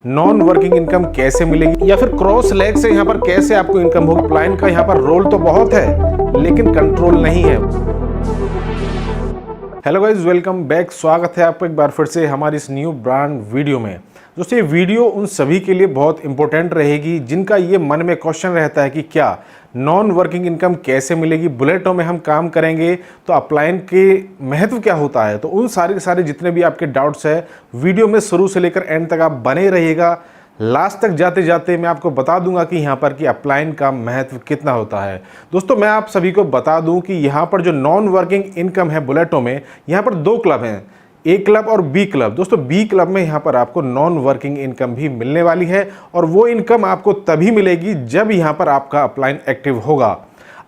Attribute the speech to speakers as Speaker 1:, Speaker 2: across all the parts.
Speaker 1: Non working income कैसे मिलेगी या फिर क्रॉस लेग से यहाँ पर कैसे आपको इनकम होगी। अपलाइन का यहाँ पर रोल तो बहुत है लेकिन कंट्रोल नहीं है। Hello guys, welcome back. स्वागत है आपको एक बार फिर से हमारी इस न्यू ब्रांड वीडियो में। दोस्तों, ये वीडियो उन सभी के लिए बहुत इंपॉर्टेंट रहेगी जिनका ये मन में क्वेश्चन रहता है कि क्या नॉन वर्किंग इनकम कैसे मिलेगी। बुलेटों में हम काम करेंगे तो अपलाइन के महत्व क्या होता है। तो उन सारे जितने भी आपके डाउट्स है वीडियो में शुरू से लेकर एंड तक आप बने रहिएगा। लास्ट तक जाते जाते मैं आपको बता दूंगा कि यहाँ पर कि अपलाइन का महत्व कितना होता है। दोस्तों, मैं आप सभी को बता दूं कि यहाँ पर जो नॉन वर्किंग इनकम है बुलेटों में, यहाँ पर दो क्लब हैं, ए क्लब और बी क्लब। दोस्तों, बी क्लब में यहाँ पर आपको नॉन वर्किंग इनकम भी मिलने वाली है और वो इनकम आपको तभी मिलेगी जब यहाँ पर आपका अपलाइन एक्टिव होगा।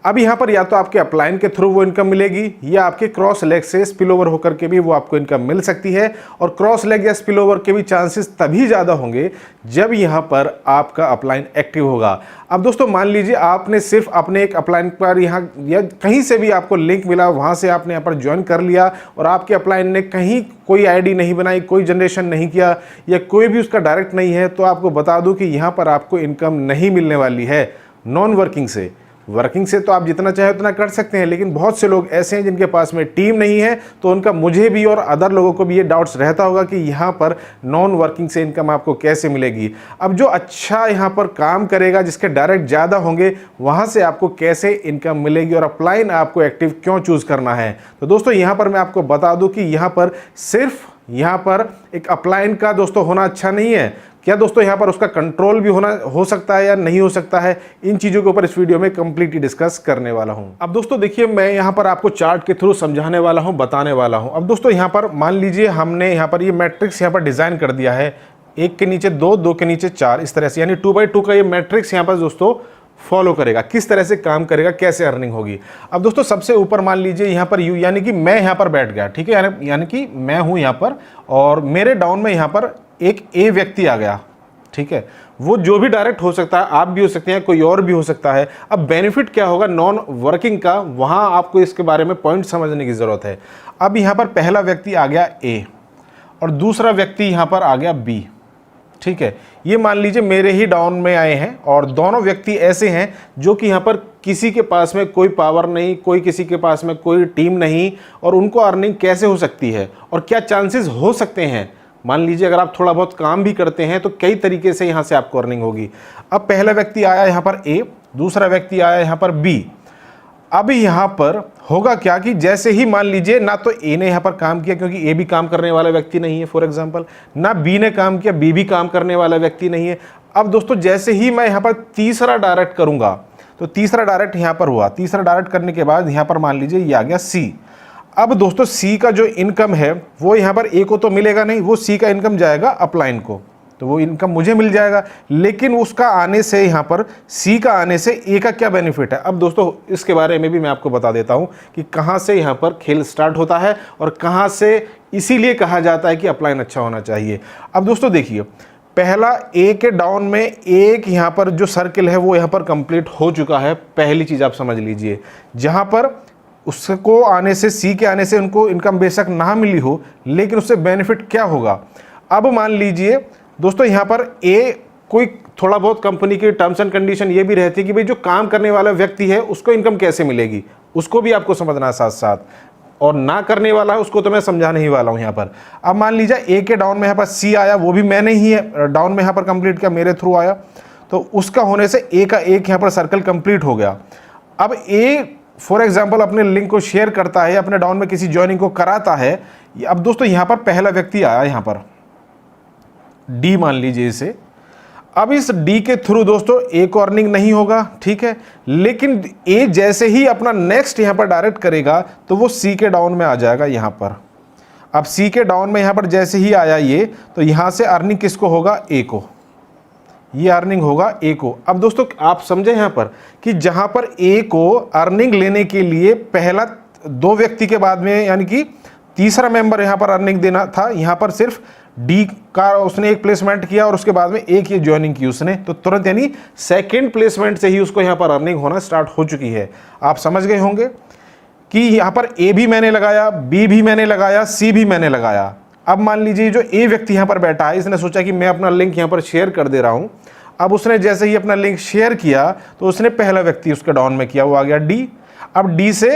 Speaker 1: अब यहाँ पर या तो आपके अपलाइन के थ्रू वो इनकम मिलेगी या आपके क्रॉस लेग से स्पिल ओवर होकर के भी वो आपको इनकम मिल सकती है। और क्रॉस लेग या स्पिल ओवर के भी चांसेस तभी ज़्यादा होंगे जब यहाँ पर आपका अपलाइन एक्टिव होगा। अब दोस्तों, मान लीजिए आपने सिर्फ अपने एक अपलाइन पर यहाँ या कहीं से भी आपको लिंक मिला, वहाँ से आपने यहाँ पर ज्वाइन कर लिया और आपके अपलाइन ने कहीं कोई आईडी नहीं बनाई, कोई जनरेशन नहीं किया या कोई भी उसका डायरेक्ट नहीं है, तो आपको बता दूँ कि यहाँ पर आपको इनकम नहीं मिलने वाली है नॉन वर्किंग से। वर्किंग से तो आप जितना चाहे उतना कर सकते हैं, लेकिन बहुत से लोग ऐसे हैं जिनके पास में टीम नहीं है, तो उनका मुझे भी और अदर लोगों को भी ये डाउट्स रहता होगा कि यहाँ पर नॉन वर्किंग से इनकम आपको कैसे मिलेगी। अब जो अच्छा यहाँ पर काम करेगा, जिसके डायरेक्ट ज़्यादा होंगे, वहाँ से आपको कैसे इनकम मिलेगी और अपलाइन आपको एक्टिव क्यों चूज़ करना है। तो दोस्तों, यहाँ पर मैं आपको बता दूँ कि यहाँ पर सिर्फ यहाँ पर एक अपलाइन का दोस्तों होना अच्छा नहीं है। क्या दोस्तों, यहाँ पर उसका कंट्रोल भी हो सकता है या नहीं हो सकता है। इन चीज़ों के ऊपर इस वीडियो में कंप्लीटली डिस्कस करने वाला हूँ। अब दोस्तों देखिए, मैं यहाँ पर आपको चार्ट के थ्रू समझाने वाला हूँ, बताने वाला हूँ। अब दोस्तों, यहाँ पर मान लीजिए हमने यहाँ पर ये मैट्रिक्स यहाँ पर डिज़ाइन कर दिया है, एक के नीचे दो, दो के नीचे चार, इस तरह से, यानी 2x2 का ये मैट्रिक्स यहाँ पर दोस्तों फॉलो करेगा, किस तरह से काम करेगा, कैसे अर्निंग होगी। अब दोस्तों, सबसे ऊपर मान लीजिए यहाँ पर यू, यानी कि मैं यहाँ पर बैठ गया, ठीक है, यानी कि मैं हूँ यहाँ पर और मेरे डाउन में यहाँ पर एक ए व्यक्ति आ गया, ठीक है। वो जो भी डायरेक्ट हो सकता है, आप भी हो सकते हैं, कोई और भी हो सकता है। अब बेनिफिट क्या होगा नॉन वर्किंग का, वहाँ आपको इसके बारे में पॉइंट समझने की ज़रूरत है। अब यहाँ पर पहला व्यक्ति आ गया ए और दूसरा व्यक्ति यहाँ पर आ गया बी, ठीक है। ये मान लीजिए मेरे ही डाउन में आए हैं और दोनों व्यक्ति ऐसे हैं जो कि यहाँ पर किसी के पास में कोई पावर नहीं, कोई किसी के पास में कोई टीम नहीं, और उनको अर्निंग कैसे हो सकती है और क्या चांसेस हो सकते हैं। मान लीजिए अगर आप थोड़ा बहुत काम भी करते हैं तो कई तरीके से यहाँ से आपको अर्निंग होगी। अब पहला व्यक्ति आया यहाँ पर ए, दूसरा व्यक्ति आया यहाँ पर बी। अब यहाँ पर होगा क्या कि जैसे ही मान लीजिए ना तो ए ने यहाँ पर काम किया, क्योंकि ए भी काम करने वाला व्यक्ति नहीं है फॉर एग्जांपल, ना बी ने काम किया, बी भी काम करने वाला व्यक्ति नहीं है। अब दोस्तों, जैसे ही मैं यहाँ पर तीसरा डायरेक्ट करूँगा तो तीसरा डायरेक्ट यहाँ पर हुआ, तीसरा डायरेक्ट करने के बाद यहाँ पर मान लीजिए ये आ गया सी। अब दोस्तों, सी का जो इनकम है वो यहाँ पर ए को तो मिलेगा नहीं, वो सी का इनकम जाएगा अपलाइन को, तो वो इनकम मुझे मिल जाएगा। लेकिन उसका आने से, यहाँ पर सी का आने से ए का क्या बेनिफिट है। अब दोस्तों, इसके बारे में भी मैं आपको बता देता हूँ कि कहाँ से यहाँ पर खेल स्टार्ट होता है और कहाँ से इसीलिए कहा जाता है कि अपलाइन अच्छा होना चाहिए। अब दोस्तों देखिए, पहला ए के डाउन में एक यहाँ पर जो सर्किल है वो यहाँ पर कंप्लीट हो चुका है। पहली चीज़ आप समझ लीजिए, जहाँ पर उसको आने से, सी के आने से उनको इनकम बेशक ना मिली हो, लेकिन उससे बेनिफिट क्या होगा। अब मान लीजिए दोस्तों, यहाँ पर ए कोई थोड़ा बहुत कंपनी की टर्म्स एंड कंडीशन ये भी रहती है कि भाई जो काम करने वाला व्यक्ति है उसको इनकम कैसे मिलेगी, उसको भी आपको समझना है साथ साथ, और ना करने वाला है उसको तो मैं समझाने ही वाला हूँ यहाँ पर। अब मान लीजिए ए के डाउन में यहाँ पर सी आया, वो भी मैंने ही है डाउन में यहाँ पर कंप्लीट किया, मेरे थ्रू आया, तो उसका होने से ए का एक यहाँ पर सर्कल कंप्लीट हो गया। अब ए फॉर एग्जाम्पल अपने लिंक को शेयर करता है, अपने डाउन में किसी ज्वाइनिंग को कराता है। अब दोस्तों, यहाँ पर पहला व्यक्ति आया, यहाँ पर डी मान लीजिए इसे। अब इस डी के थ्रू दोस्तों ए को अर्निंग नहीं होगा, ठीक है, लेकिन ए जैसे ही अपना नेक्स्ट यहाँ पर डायरेक्ट करेगा तो वो सी के डाउन में आ जाएगा यहाँ पर। अब सी के डाउन में यहाँ पर जैसे ही आया ये, तो यहाँ से अर्निंग किसको होगा, ए को, ये अर्निंग होगा ए को। अब दोस्तों, आप समझे यहाँ पर कि जहाँ पर ए को अर्निंग लेने के लिए पहला दो व्यक्ति के बाद में, यानी कि तीसरा मेंबर यहाँ पर अर्निंग देना था, यहाँ पर सिर्फ डी का उसने एक प्लेसमेंट किया और उसके बाद में एक ये ज्वाइनिंग की उसने, तो तुरंत यानी सेकंड प्लेसमेंट से ही उसको यहाँ पर अर्निंग होना स्टार्ट हो चुकी है। आप समझ गए होंगे कि यहाँ पर ए भी मैंने लगाया, बी भी मैंने लगाया, सी भी मैंने लगाया, अब मान लीजिए जो ए व्यक्ति यहाँ पर बैठा है, इसने सोचा कि मैं अपना लिंक यहाँ पर शेयर कर दे रहा हूँ। अब उसने जैसे ही अपना लिंक शेयर किया तो उसने पहला व्यक्ति उसके डाउन में किया, वो आ गया डी। अब डी से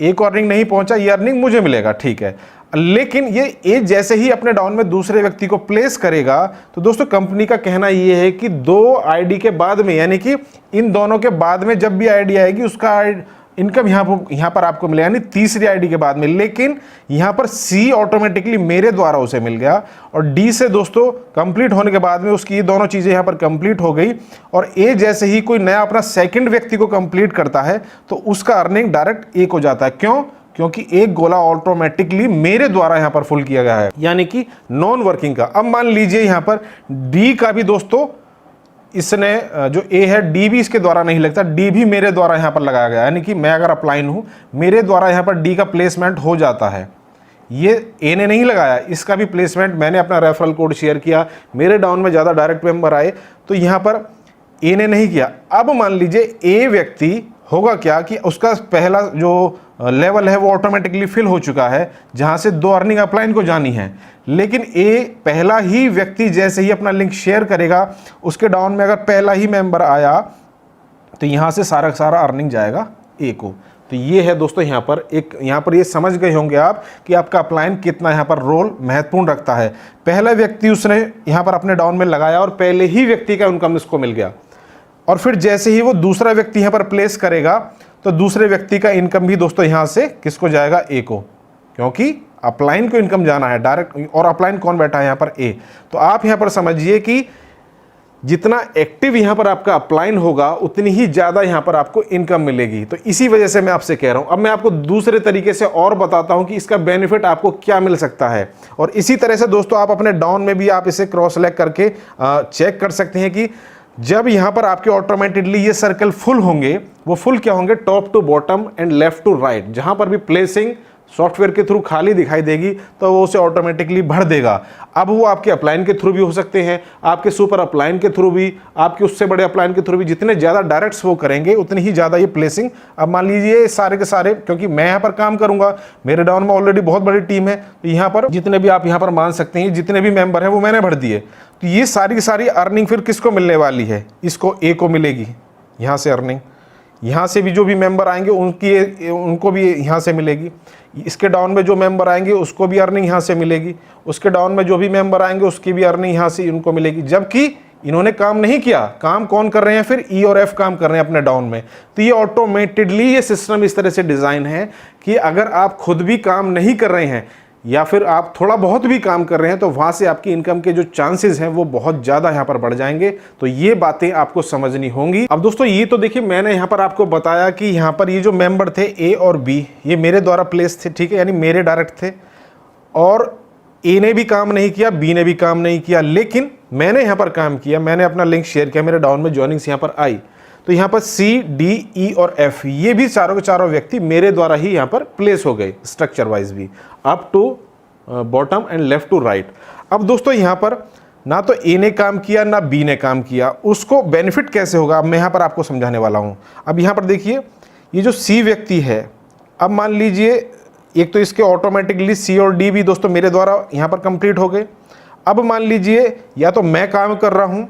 Speaker 1: एक अर्निंग नहीं पहुंचा, ये अर्निंग मुझे मिलेगा, ठीक है। लेकिन ये ए जैसे ही अपने डाउन में दूसरे व्यक्ति को प्लेस करेगा तो दोस्तों कंपनी का कहना ये है कि 2 आईडी के बाद में, यानी कि इन दोनों के बाद में जब भी आईडी आएगी उसका इनकम यहाँ पर आपको मिलेगा, यानी तीसरी आईडी के बाद में। लेकिन यहाँ पर सी ऑटोमेटिकली मेरे द्वारा उसे मिल गया और डी से दोस्तों कंप्लीट होने के बाद में उसकी ये दोनों चीज़ें यहाँ पर कंप्लीट हो गई। और ए जैसे ही कोई नया अपना सेकंड व्यक्ति को कंप्लीट करता है तो उसका अर्निंग डायरेक्ट ए को जाता है। क्यों? क्योंकि एक गोला ऑटोमेटिकली मेरे द्वारा यहाँ पर फुल किया गया है, यानी कि नॉन वर्किंग का। अब मान लीजिए यहाँ पर डी का भी दोस्तों इसने जो ए है डी भी इसके द्वारा नहीं लगता, डी भी मेरे द्वारा यहाँ पर लगाया गया, यानी कि मैं अगर अपलाइन हूँ मेरे द्वारा यहाँ पर डी का प्लेसमेंट हो जाता है। ये ए ने नहीं लगाया, इसका भी प्लेसमेंट मैंने अपना रेफरल कोड शेयर किया, मेरे डाउन में ज़्यादा डायरेक्ट मेंबर आए, तो यहाँ पर ए ने नहीं किया। अब मान लीजिए ए व्यक्ति होगा क्या कि उसका पहला जो लेवल है वो ऑटोमेटिकली फिल हो चुका है, जहाँ से 2 अर्निंग अपलाइन को जानी है। लेकिन ए पहला ही व्यक्ति जैसे ही अपना लिंक शेयर करेगा उसके डाउन में अगर पहला ही मेंबर आया तो यहाँ से सारा सारा अर्निंग जाएगा ए को। तो ये है दोस्तों यहाँ पर ये समझ गए होंगे आप कि आपका अपलाइन कितना यहाँ पर रोल महत्वपूर्ण रखता है। पहला व्यक्ति उसने यहाँ पर अपने डाउन में लगाया और पहले ही व्यक्ति का इनकम इसको मिल गया, और फिर जैसे ही वो दूसरा व्यक्ति यहाँ पर प्लेस करेगा तो दूसरे व्यक्ति का इनकम भी दोस्तों यहाँ से किसको जाएगा? ए को, क्योंकि अपलाइन को इनकम जाना है डायरेक्ट। और अपलाइन कौन बैठा है यहाँ पर? ए। तो आप यहाँ पर समझिए कि जितना एक्टिव यहाँ पर आपका अपलाइन होगा उतनी ही ज़्यादा यहाँ पर आपको इनकम मिलेगी। तो इसी वजह से मैं आपसे कह रहा हूँ। अब मैं आपको दूसरे तरीके से और बताता हूँ कि इसका बेनिफिट आपको क्या मिल सकता है। और इसी तरह से दोस्तों आप अपने डाउन में भी आप इसे क्रॉस सेलेक्ट करके चेक कर सकते हैं कि जब यहाँ पर आपके ऑटोमेटिकली ये सर्कल फुल होंगे, वो फुल क्या होंगे? Top to bottom and left to right. जहाँ पर भी प्लेसिंग सॉफ्टवेयर के थ्रू खाली दिखाई देगी तो वो उसे ऑटोमेटिकली भर देगा। अब वो आपके अपलाइन के थ्रू भी हो सकते हैं, आपके सुपर अपलाइन के थ्रू भी, आपके उससे बड़े अपलाइन के थ्रू भी। जितने ज़्यादा डायरेक्ट्स वो करेंगे उतनी ही ज़्यादा ये प्लेसिंग। अब मान लीजिए सारे के सारे, क्योंकि मैं यहाँ पर काम करूँगा, मेरे डाउन में ऑलरेडी बहुत बड़ी टीम है, तो यहाँ पर जितने भी आप यहाँ पर मान सकते हैं जितने भी मेंबर हैं वो मैंने भर दिए। तो ये सारी की सारी अर्निंग फिर किसको मिलने वाली है? इसको ए को मिलेगी यहाँ से अर्निंग। यहाँ से भी जो भी मेंबर आएंगे उनको भी यहाँ से मिलेगी। इसके डाउन में जो मेंबर आएंगे उसको भी अर्निंग यहाँ से मिलेगी। उसके डाउन में जो भी मेंबर आएंगे उसकी भी अर्निंग यहाँ से उनको मिलेगी। जबकि इन्होंने काम नहीं किया, काम कौन कर रहे हैं? फिर ई और एफ काम कर रहे हैं अपने डाउन में। तो ये ऑटोमेटेडली ये सिस्टम इस तरह से डिज़ाइन है कि अगर आप खुद भी काम नहीं कर रहे हैं या फिर आप थोड़ा बहुत भी काम कर रहे हैं तो वहाँ से आपकी इनकम के जो चांसेस हैं वो बहुत ज़्यादा यहाँ पर बढ़ जाएंगे। तो ये बातें आपको समझनी होंगी। अब दोस्तों ये तो देखिए मैंने यहाँ पर आपको बताया कि यहाँ पर ये जो मेंबर थे ए और बी, ये मेरे द्वारा प्लेस थे, ठीक है, यानी मेरे डायरेक्ट थे। और ए ने भी काम नहीं किया, बी ने भी काम नहीं किया, लेकिन मैंने यहाँ पर काम किया, मैंने अपना लिंक शेयर किया, मेरे डाउन में ज्वाइनिंग्स यहाँ पर आई। तो यहाँ पर सी, डी, ई और एफ ये भी चारों के चारों व्यक्ति मेरे द्वारा ही यहाँ पर प्लेस हो गए, स्ट्रक्चर वाइज भी, up to bottom and left to right. अब दोस्तों यहाँ पर ना तो ए ने काम किया ना बी ने काम किया, उसको बेनिफिट कैसे होगा अब मैं यहाँ पर आपको समझाने वाला हूँ। अब यहाँ पर देखिए ये जो सी व्यक्ति है, अब मान लीजिए एक तो इसके ऑटोमेटिकली सी और डी भी दोस्तों मेरे द्वारा यहाँ पर कंप्लीट हो गए। अब मान लीजिए या तो मैं काम कर रहा हूँ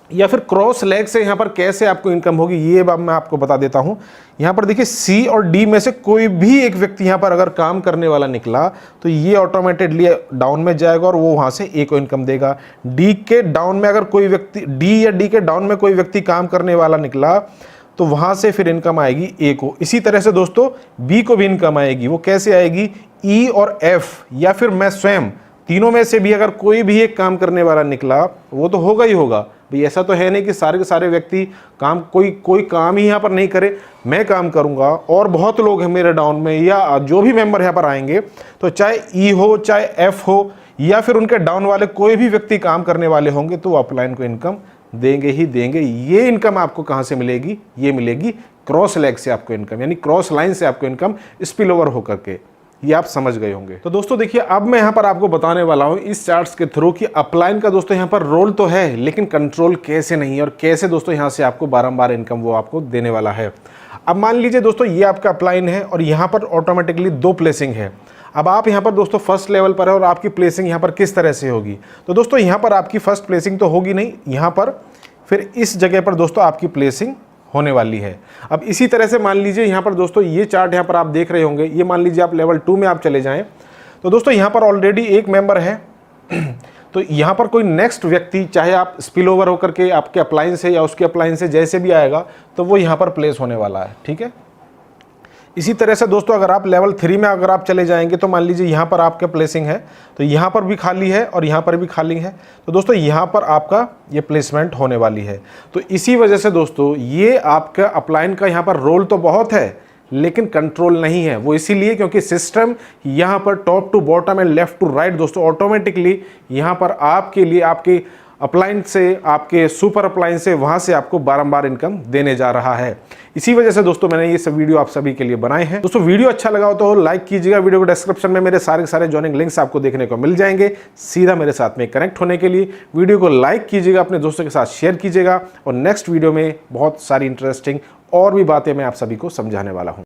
Speaker 1: या फिर क्रॉस लेग से यहाँ पर कैसे आपको इनकम होगी ये अब मैं आपको बता देता हूँ। यहाँ पर देखिए सी और डी में से कोई भी एक व्यक्ति यहाँ पर अगर काम करने वाला निकला तो ये ऑटोमेटिकली डाउन में जाएगा और वो वहाँ से ए को इनकम देगा। डी के डाउन में अगर कोई व्यक्ति, डी या डी के डाउन में कोई व्यक्ति काम करने वाला निकला तो वहाँ से फिर इनकम आएगी ए को। इसी तरह से दोस्तों बी को भी इनकम आएगी। वो कैसे आएगी? ई और एफ या फिर मैं स्वयं, तीनों में से भी अगर कोई भी एक काम करने वाला निकला वो तो होगा ही होगा। भाई ऐसा तो है नहीं कि सारे के सारे व्यक्ति काम कोई काम ही यहाँ पर नहीं करे, मैं काम करूँगा और बहुत लोग हैं मेरे डाउन में या जो भी मेंबर यहाँ पर आएंगे, तो चाहे ई हो चाहे एफ हो या फिर उनके डाउन वाले कोई भी व्यक्ति काम करने वाले होंगे तो वो अपलाइन को इनकम देंगे ही देंगे। ये इनकम आपको कहाँ से मिलेगी? ये मिलेगी क्रॉस लेग से आपको इनकम, यानी क्रॉस लाइन से आपको इनकम स्पिल ओवर होकर के। ये आप समझ गए होंगे। तो दोस्तों देखिए अब मैं यहाँ पर आपको बताने वाला हूँ इस चार्ट्स के थ्रू कि अपलाइन का दोस्तों यहाँ पर रोल तो है लेकिन कंट्रोल कैसे नहीं और कैसे दोस्तों यहाँ से आपको बारंबार इनकम वो आपको देने वाला है। अब मान लीजिए दोस्तों ये आपका अपलाइन है और यहाँ पर ऑटोमेटिकली 2 प्लेसिंग है। अब आप यहाँ पर दोस्तों फर्स्ट लेवल पर है और आपकी प्लेसिंग यहाँ पर किस तरह से होगी। तो दोस्तों यहाँ पर आपकी फर्स्ट प्लेसिंग तो होगी नहीं, यहाँ पर फिर इस जगह पर दोस्तों आपकी प्लेसिंग होने वाली है। अब इसी तरह से मान लीजिए यहाँ पर दोस्तों ये चार्ट यहाँ पर आप देख रहे होंगे, ये मान लीजिए आप लेवल 2 में आप चले जाएं, तो दोस्तों यहाँ पर ऑलरेडी एक मेंबर है। तो यहाँ पर कोई नेक्स्ट व्यक्ति, चाहे आप स्पिल ओवर होकर के आपके अप्लायंस से या उसके अप्लायंस से जैसे भी आएगा, तो वो यहाँ पर प्लेस होने वाला है, ठीक है। इसी तरह से दोस्तों अगर आप लेवल 3 में अगर आप चले जाएंगे तो मान लीजिए यहाँ पर आपका प्लेसिंग है, तो यहाँ पर भी खाली है और यहाँ पर भी खाली है, तो दोस्तों यहाँ पर आपका ये प्लेसमेंट होने वाली है। तो इसी वजह से दोस्तों ये आपका अपलाइन का यहाँ पर रोल तो बहुत है लेकिन कंट्रोल नहीं है। वो इसीलिए क्योंकि सिस्टम यहाँ पर top to bottom and left to right दोस्तों ऑटोमेटिकली यहाँ पर आपके लिए आपके अप्लायंस से, आपके सुपर अप्लायंस से, वहाँ से आपको बारंबार इनकम देने जा रहा है। इसी वजह से दोस्तों मैंने ये सब वीडियो आप सभी के लिए बनाए हैं। दोस्तों वीडियो अच्छा लगा हो तो लाइक कीजिएगा। वीडियो को डिस्क्रिप्शन में मेरे सारे ज्वाइनिंग लिंक्स आपको देखने को मिल जाएंगे। सीधा मेरे साथ में कनेक्ट होने के लिए वीडियो को लाइक कीजिएगा, अपने दोस्तों के साथ शेयर कीजिएगा और नेक्स्ट वीडियो में बहुत सारी इंटरेस्टिंग और भी बातें मैं आप सभी को समझाने वाला हूँ।